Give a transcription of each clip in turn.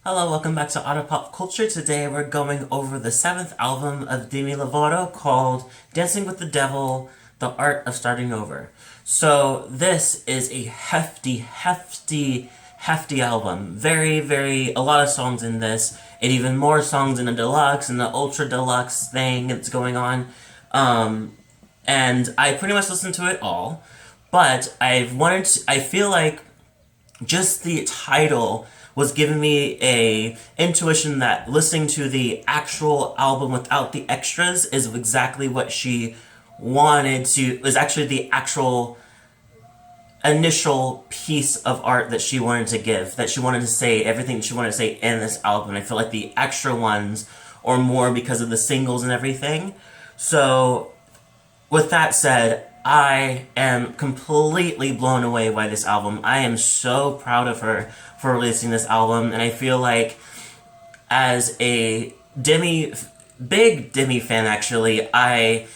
Hello, welcome back to Otter Pop Culture. Today we're going over the seventh album of Demi Lovato called Dancing with the Devil, The Art of Starting Over. So this is a hefty album. A lot of songs in this, and even more songs in the deluxe and the ultra deluxe thing that's going on. And I pretty much listened to it all, but I feel like just the title was giving me a intuition that listening to the actual album without the extras is exactly what she wanted to, is actually the actual initial piece of art that she wanted to give, that she wanted to say everything she wanted to say in this album. I feel like the extra ones or more because of the singles and everything. So with that said, I am completely blown away by this album. I am so proud of her for releasing this album, and I feel like as a big Demi fan actually, I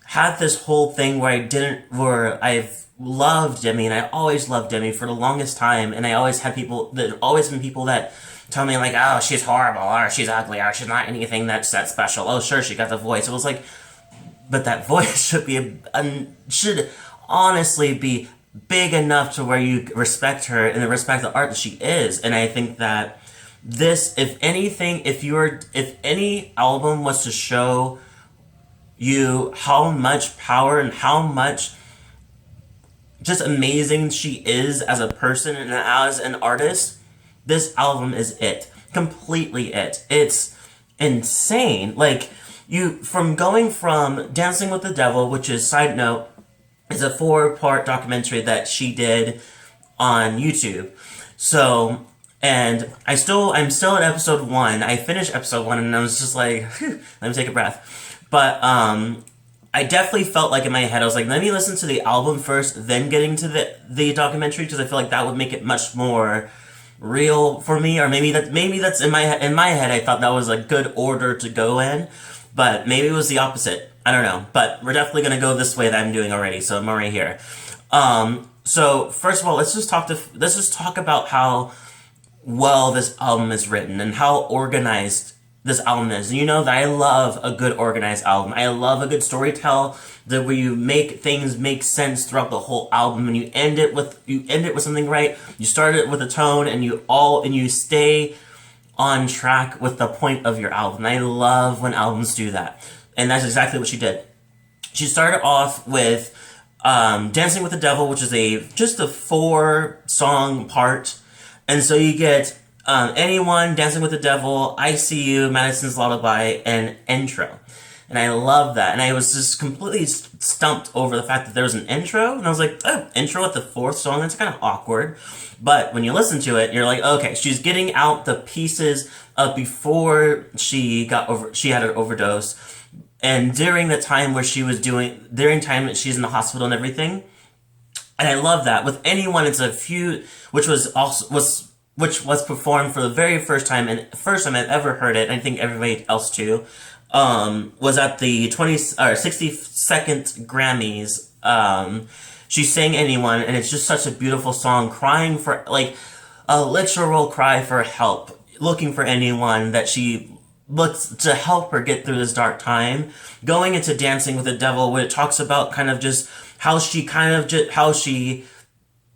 had this whole thing where I've loved Demi, and I always loved Demi for the longest time, and I always had always been people that tell me like, oh, she's horrible, or she's ugly, or she's not anything that's that special. Oh, sure, she got the voice. It was like, but that voice should honestly be big enough to where you respect her and respect the art that she is. And I think that this, if anything, if any album was to show you how much power and how much just amazing she is as a person and as an artist, this album is it. Completely it. It's insane. Like, from going from Dancing with the Devil, which is, side note, is a 4-part documentary that she did on YouTube. So, and I'm still at episode 1. I finished episode 1 and I was just like, let me take a breath. But, I definitely felt like in my head, I was like, let me listen to the album first, then getting to the documentary, because I feel like that would make it much more real for me. Or maybe that's in my head, I thought that was a good order to go in. But maybe it was the opposite. I don't know. But we're definitely going to go this way that I'm doing already. So I'm already here. So first of all, let's just talk about how well this album is written and how organized this album is. You know that I love a good organized album. I love a good storytell where you make things make sense throughout the whole album, and you end it with something right. You start it with a tone, and you stay on track with the point of your album. I love when albums do that. And that's exactly what she did. She started off with Dancing with the Devil, which is just a 4-song part. And so you get Anyone, Dancing with the Devil, I See You, Madison's Lullabye, and Intro. And I love that. And I was just completely stumped over the fact that there was an intro. And I was like, oh, intro at the 4th song? That's kind of awkward. But when you listen to it, you're like, okay, she's getting out the pieces of before she had an overdose. And during the time where during time that she's in the hospital and everything. And I love that. With Anyone, it's a few, which was performed for the very first time, and first time I've ever heard it, and I think everybody else too, was at the 62nd Grammys. She sang Anyone, and it's just such a beautiful song, crying for, like, a literal cry for help, looking for anyone that she looks to help her get through this dark time. Going into Dancing with the Devil, where it talks about kind of just how she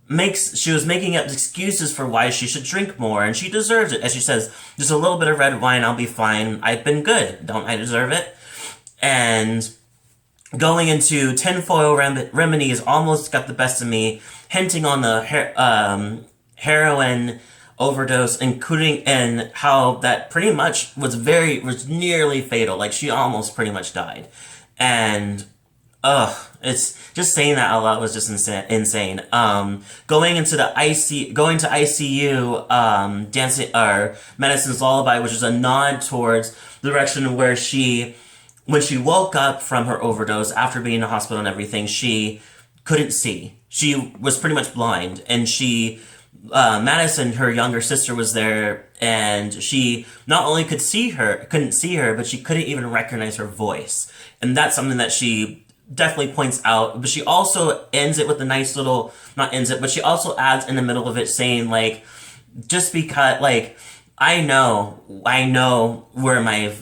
was making up excuses for why she should drink more, and she deserves it. As she says, just a little bit of red wine, I'll be fine. I've been good. Don't I deserve it? And going into Tinfoil Remedies almost got the best of me, hinting on the heroin overdose, including in how that pretty much was nearly fatal. Like, she almost pretty much died. And it's just saying that out loud was just insane. Going to ICU, dancing, or Madison's Lullabye, which is a nod towards the direction where when she woke up from her overdose after being in the hospital and everything, she couldn't see. She was pretty much blind, and Madison, her younger sister, was there, and she not only couldn't see her, but she couldn't even recognize her voice. And that's something that she definitely points out, but she also ends it with a nice little, not ends it, but she also adds in the middle of it saying, like, just because, like, I know where my,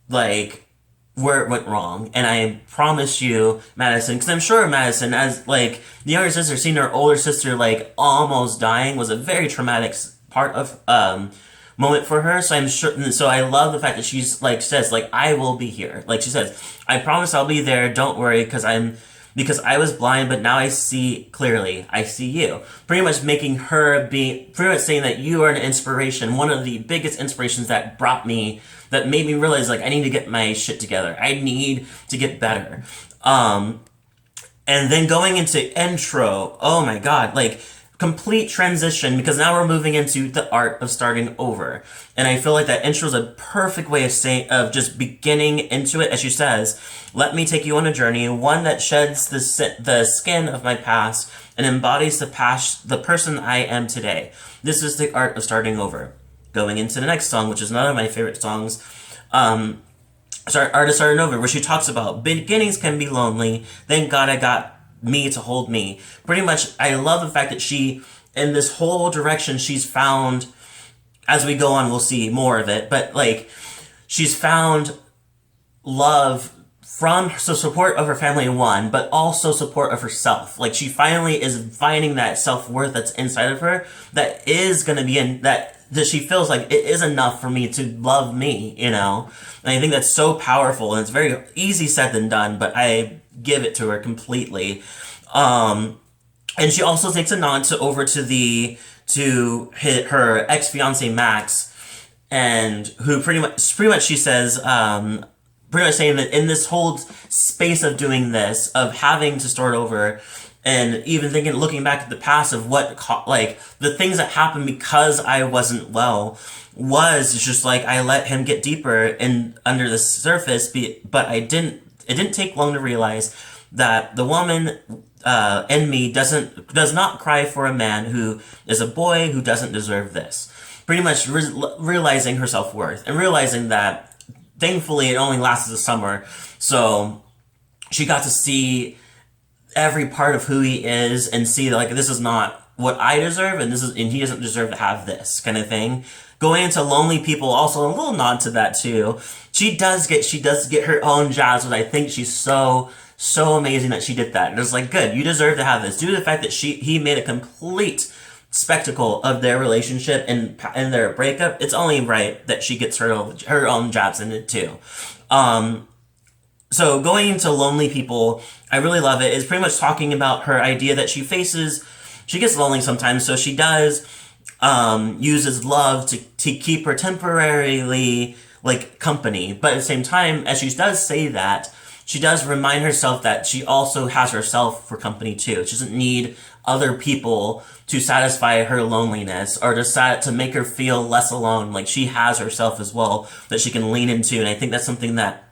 like, where it went wrong. And I promise you, Madison, because I'm sure Madison, as, like, the younger sister, seeing her older sister, like, almost dying was a very traumatic part of, moment for her. So I'm sure, so I love the fact that she's, like, says, like, I will be here. Like, she says, I promise I'll be there. Don't worry, because I was blind, but now I see clearly. I see you. Pretty much making her be, pretty much saying that you are an inspiration. One of the biggest inspirations that that made me realize, like, I need to get my shit together. I need to get better. And then going into intro, oh my god, like, complete transition, because now we're moving into the art of starting over. And I feel like that intro is a perfect way of just beginning into it. As she says, let me take you on a journey, one that sheds the skin of my past and embodies the person I am today. This is the art of starting over. Going into the next song, which is another of my favorite songs, Art of Starting Over, where she talks about beginnings can be lonely, thank God I got me to hold me. Pretty much, I love the fact that she, in this whole direction, she's found, as we go on, we'll see more of it, but, like, she's found love from the support of her family, one, but also support of herself. Like, she finally is finding that self-worth that's inside of her that is going to be that she feels like it is enough for me to love me, you know? And I think that's so powerful, and it's very easy said than done, but I give it to her completely. And she also takes a nod to hit her ex-fiance Max, and who pretty much she says, pretty much saying that in this whole space of doing this, of having to start over, and even looking back at the past of like, the things that happened because I wasn't well, was just like, I let him get deeper and under the surface, but it didn't take long to realize that the woman in me does not cry for a man who is a boy who doesn't deserve this. Pretty much realizing her self-worth and realizing that, thankfully, it only lasted a summer, so she got to see every part of who he is and see, like, this is not what I deserve, and he doesn't deserve to have this kind of thing. Going into Lonely People, also a little nod to that too. She does get her own jazz, but I think she's so amazing that she did that. And it's like, good, you deserve to have this. Due to the fact that he made a complete spectacle of their relationship and their breakup, it's only right that she gets her own jabs in it too. So going into Lonely People, I really love it. It's pretty much talking about her idea that she gets lonely sometimes, so she does uses love to keep her temporarily, like, company. But at the same time, as she does say that, she does remind herself that she also has herself for company too. She doesn't need other people to satisfy her loneliness or to make her feel less alone. Like, she has herself as well that she can lean into. And I think that's something that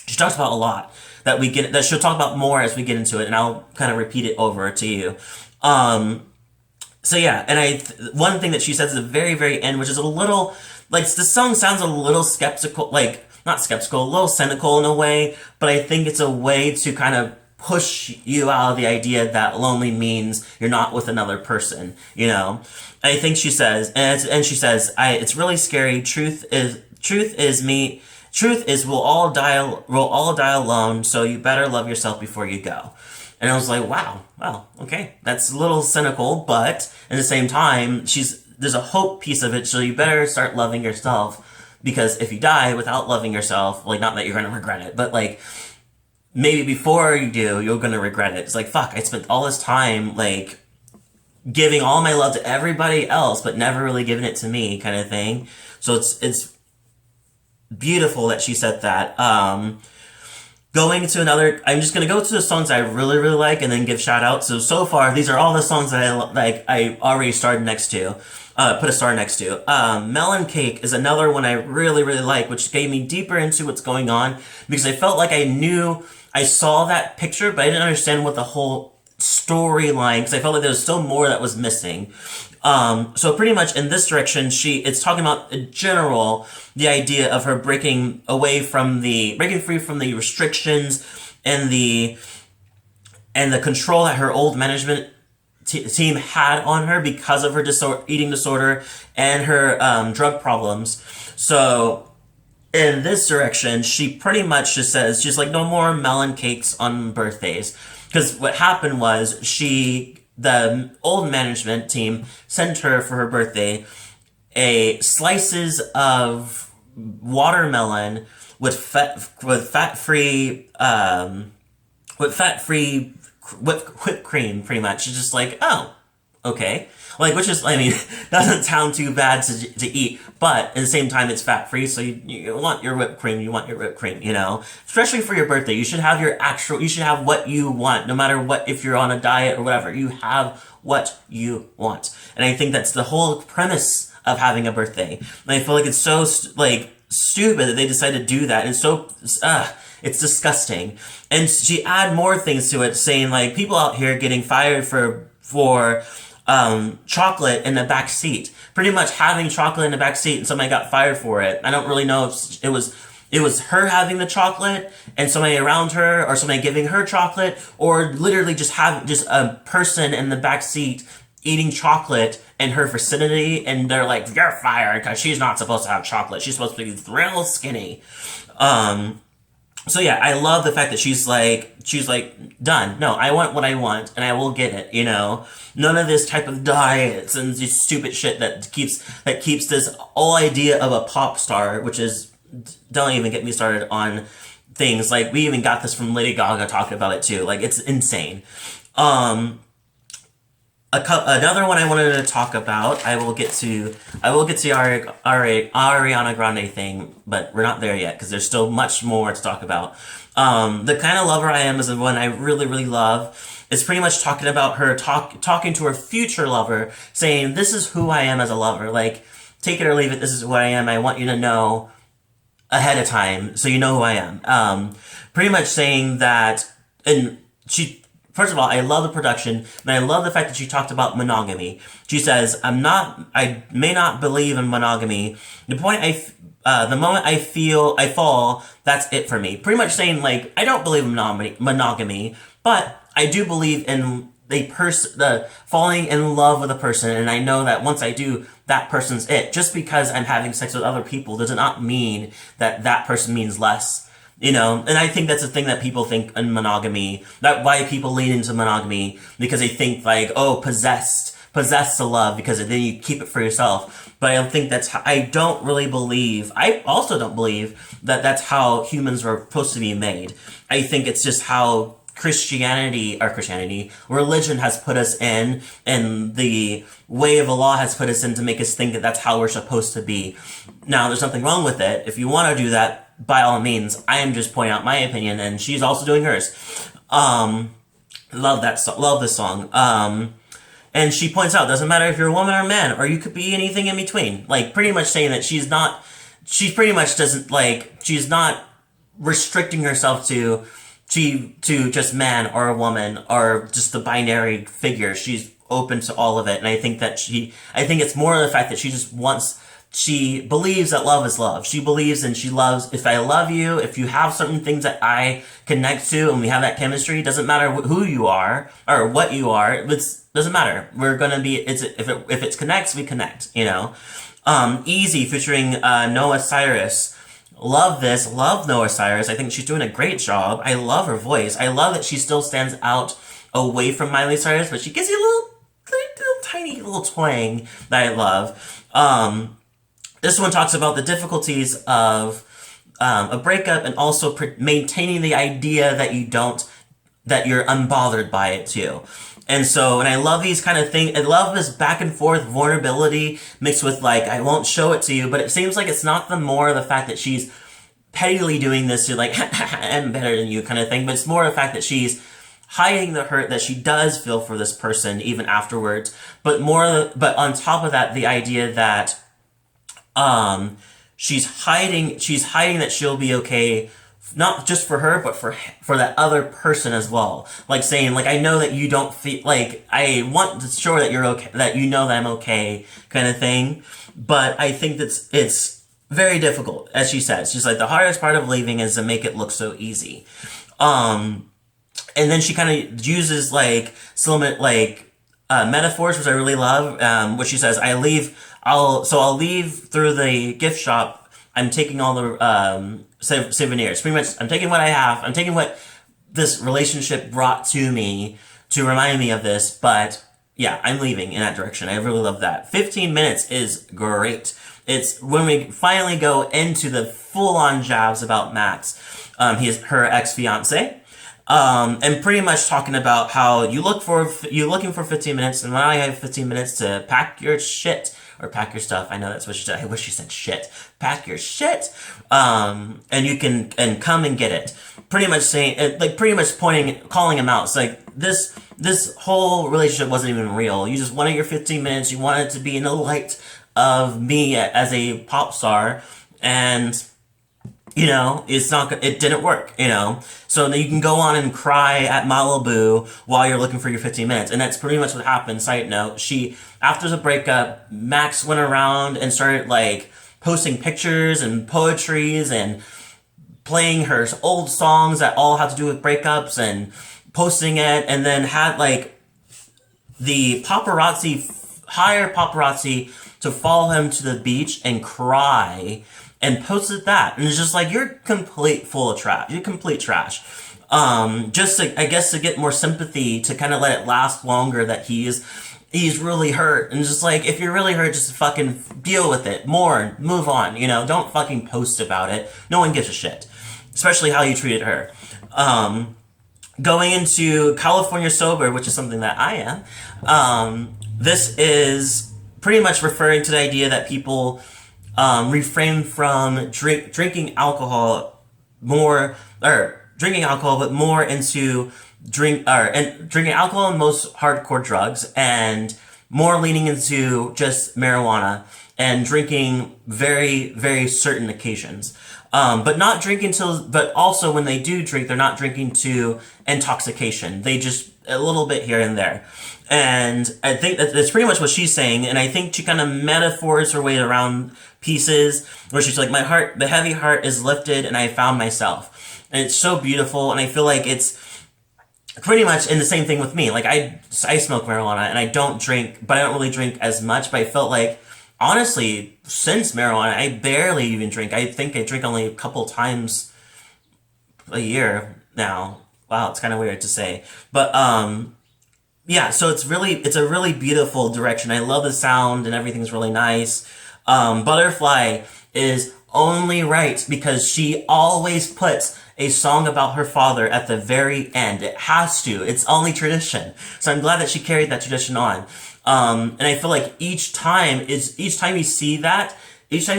she talks about a lot, that she'll talk about more as we get into it, and I'll kind of repeat it over to you. So yeah, and one thing that she says at the very, very end, which is a little, like, the song sounds a little skeptical, like, not skeptical, a little cynical in a way, but I think it's a way to kind of push you out of the idea that lonely means you're not with another person, you know? I think she says, it's really scary. Truth is we'll all die alone, so you better love yourself before you go. And I was like, wow, well, okay, that's a little cynical, but at the same time, there's a hope piece of it, so you better start loving yourself, because if you die without loving yourself, like, not that you're gonna regret it, but, like, maybe before you do, you're gonna regret it. It's like, fuck, I spent all this time, like, giving all my love to everybody else, but never really giving it to me, kind of thing. So it's beautiful that she said that. Going to another, I'm just gonna go to the songs I really, really like and then give shout outs. So far, these are all the songs that I already started next to, put a star next to. Melon Cake is another one I really, really like, which gave me deeper into what's going on, because I felt like I saw that picture, but I didn't understand what the whole storyline, because I felt like there was still more that was missing. So pretty much in this direction, it's talking about in general, the idea of her breaking free from the restrictions and the control that her old management team had on her because of her eating disorder and her drug problems. So in this direction, she pretty much just says, she's like, no more melon cakes on birthdays. Because what happened was the old management team sent her for her birthday slices of watermelon with fat-free whipped cream, pretty much. It's just like, oh, okay. Like, which is, I mean, doesn't sound too bad to eat, but at the same time, it's fat-free, so you want your whipped cream, you know? Especially for your birthday, you should have you should have what you want, no matter what, if you're on a diet or whatever, you have what you want. And I think that's the whole premise of having a birthday. And I feel like it's so, stupid that they decided to do that. It's so, it's disgusting. And she add more things to it, saying, like, people out here getting fired for chocolate in the back seat. Pretty much having chocolate in the back seat and somebody got fired for it. I don't really know if it was her having the chocolate and somebody around her, or somebody giving her chocolate, or literally just a person in the back seat eating chocolate in her vicinity, and they're like, you're fired because she's not supposed to have chocolate. She's supposed to be real skinny. So yeah, I love the fact that she's like, done. No, I want what I want, and I will get it, you know? None of this type of diets and this stupid shit that keeps this whole idea of a pop star, which is, don't even get me started on things. Like, we even got this from Lady Gaga talking about it too. Like, it's insane. Another one I wanted to talk about, I will get to Ariana Grande thing, but we're not there yet because there's still much more to talk about. The Kind of Lover I Am is the one I really, really love. It's pretty much talking about her talking to her future lover, saying, this is who I am as a lover. Like, take it or leave it, this is who I am. I want you to know ahead of time so you know who I am. Pretty much saying that, and first of all, I love the production, and I love the fact that she talked about monogamy. She says, I may not believe in monogamy. The moment I feel I fall, that's it for me. Pretty much saying, like, I don't believe in monogamy, but I do believe in falling in love with a person, and I know that once I do, that person's it. Just because I'm having sex with other people does not mean that person means less. You know, and I think that's the thing that people think in monogamy, that why people lean into monogamy, because they think like, oh, possessed to love, because then you keep it for yourself. But I don't think I also don't believe that that's how humans were supposed to be made. I think it's just how religion has put us in, and the way of the law has put us in to make us think that that's how we're supposed to be. Now, there's nothing wrong with it. If you want to do that, by all means, I am just pointing out my opinion, and she's also doing hers. Love this song. And she points out, doesn't matter if you're a woman or a man, or you could be anything in between. Like, pretty much saying that she's not restricting herself to just man or a woman, or just the binary figure. She's open to all of it, and I think it's more the fact that she believes that love is love. She believes and she loves, if I love you, if you have certain things that I connect to and we have that chemistry, it doesn't matter who you are or what you are, it doesn't matter. We're gonna be, if it connects, we connect, you know? Easy featuring Noah Cyrus. Love this, love Noah Cyrus. I think she's doing a great job. I love her voice. I love that she still stands out away from Miley Cyrus, but she gives you a little tiny little twang that I love. This one talks about the difficulties of a breakup, and also maintaining the idea that you're unbothered by it too. And so, and I love these kind of things. I love this back and forth vulnerability mixed with, like, I won't show it to you, but it seems like it's not the fact that she's pettily doing this to, like, I'm better than you kind of thing, but it's more the fact that she's hiding the hurt that she does feel for this person even afterwards. But on top of that, the idea that she's hiding that she'll be okay, not just for her, but for that other person as well. Like, saying, like, I know that you don't feel, like, I want to show that you're okay, that you know that I'm okay, kind of thing. But I think it's very difficult, as she says. She's like, the hardest part of leaving is to make it look so easy. And then she kind of uses, like, some, like, metaphors, which I really love. Which she says, I'll leave through the gift shop. I'm taking all the souvenirs. Pretty much, I'm taking what I have. I'm taking what this relationship brought to me to remind me of this. But yeah, I'm leaving in that direction. I really love that. 15 minutes is great. It's when we finally go into the full-on jabs about Max. He's her ex-fiance. And pretty much talking about how you're looking for 15 minutes, and now I have 15 minutes to pack your shit or pack your stuff. I know that's what she said. I wish she said shit. Pack your shit, and you can come and get it. Pretty much saying, pretty much calling him out. It's like this whole relationship wasn't even real. You just wanted your 15 minutes. You wanted to be in the light of me as a pop star, and it didn't work, So you can go on and cry at Malibu while you're looking for your 15 minutes. And that's pretty much what happened. Side note, after the breakup, Max went around and started posting pictures and poetries and playing her old songs that all had to do with breakups and posting it, and then had the hire paparazzi to follow him to the beach and cry and posted that. And it's just you're complete full of trash. You're complete trash. Just I guess to get more sympathy, to kind of let it last longer that he's really hurt. And just if you're really hurt, just fucking deal with it more, move on, don't fucking post about it. No one gives a shit. Especially how you treated her. Going into California Sober, which is something that I am, this is pretty much referring to the idea that people refrain from drinking alcohol more, or drinking alcohol, but more into drinking alcohol and most hardcore drugs, and more leaning into just marijuana and drinking very, very certain occasions. But not drinking but also when they do drink, they're not drinking to intoxication. They just, a little bit here and there. And I think that's pretty much what she's saying. And I think she kind of metaphors her way around pieces where she's like, the heavy heart is lifted and I found myself. And it's so beautiful. And I feel like it's pretty much in the same thing with me. I smoke marijuana and I don't drink, but I don't really drink as much. But I felt honestly, since marijuana, I barely even drink. I think I drink only a couple times a year now. Wow, it's kind of weird to say. But, yeah, so it's a really beautiful direction. I love the sound and everything's really nice. Butterfly is only right because she always puts a song about her father at the very end. It has to. It's only tradition. So I'm glad that she carried that tradition on. And I feel each time you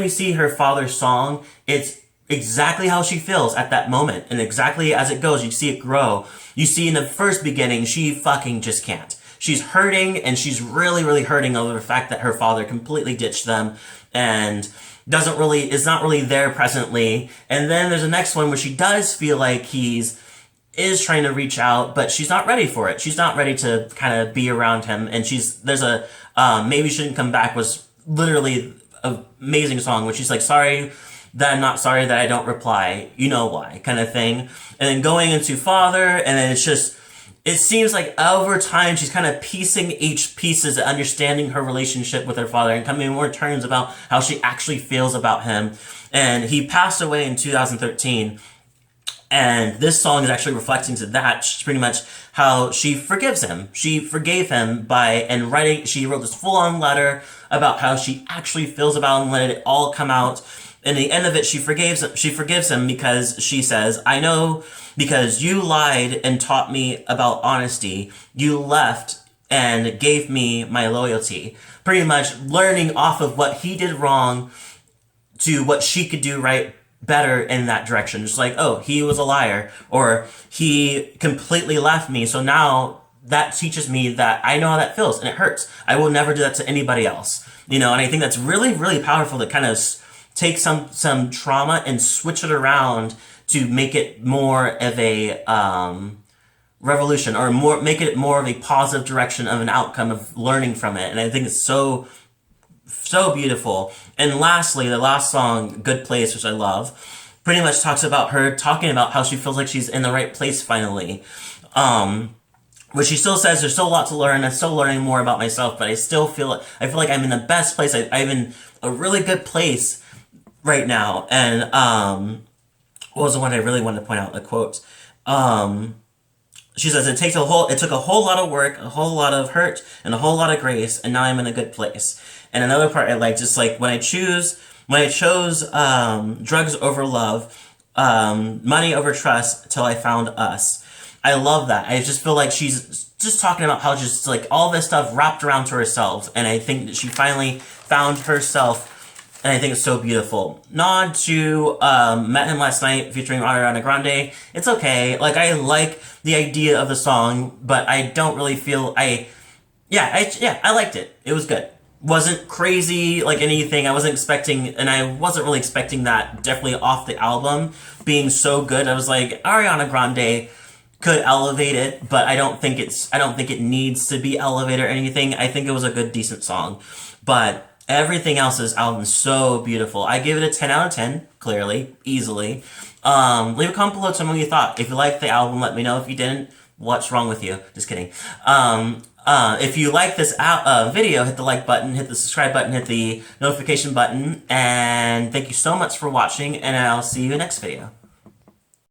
see her father's song, it's exactly how she feels at that moment. And exactly as it goes, you see it grow. You see in the first beginning, she fucking just can't. She's hurting, and she's really, really hurting over the fact that her father completely ditched them and is not really there presently. And then there's the next one where she does feel like is trying to reach out, but she's not ready for it. She's not ready to kind of be around him. And there's a, Maybe Shouldn't Come Back was literally an amazing song, which she's sorry that I'm not sorry that I don't reply. You know why, kind of thing. And then going into Father, and then it seems over time she's kind of piecing each pieces and understanding her relationship with her father and coming to more terms about how she actually feels about him. And he passed away in 2013. And this song is actually reflecting to that, pretty much how she forgives him. She forgave him she wrote this full-on letter about how she actually feels about him, let it all come out. In the end of it, she forgives him because she says, I know because you lied and taught me about honesty. You left and gave me my loyalty. Pretty much learning off of what he did wrong to what she could do right better in that direction. Just he was a liar, or he completely left me. So now that teaches me that I know how that feels and it hurts. I will never do that to anybody else. And I think that's really, really powerful to kind of take some trauma and switch it around to make it more of a revolution, or make it more of a positive direction of an outcome of learning from it. And I think it's so beautiful. And lastly, the last song, Good Place, which I love, pretty much talks about her talking about how she feels like she's in the right place finally. But she still says there's still a lot to learn. I'm still learning more about myself, but I feel like I'm in the best place. I'm in a really good place right now. And what was the one I really wanted to point out? The quote. She says it took a whole lot of work, a whole lot of hurt, and a whole lot of grace, and now I'm in a good place. And another part I like, just like when I chose drugs over love, money over trust, till I found us. I love that. I just feel like she's just talking about how just like all this stuff wrapped around to herself, and I think that she finally found herself, and I think it's so beautiful. Nod to Met Him Last Night featuring Ariana Grande. It's okay. Like, I like the idea of the song, but I don't really feel I liked it. It was good. Wasn't crazy like anything. I wasn't expecting, and I wasn't really expecting that definitely off the album being so good. I was like, Ariana Grande could elevate it, but I don't think it needs to be elevated or anything. I think it was a good, decent song. But everything else in this album is so beautiful. I give it a 10 out of 10, clearly, easily. Leave a comment below, tell me what you thought. If you liked the album, let me know. If you didn't, what's wrong with you? Just kidding. If you like this video, hit the like button, hit the subscribe button, hit the notification button, and thank you so much for watching, and I'll see you in the next video.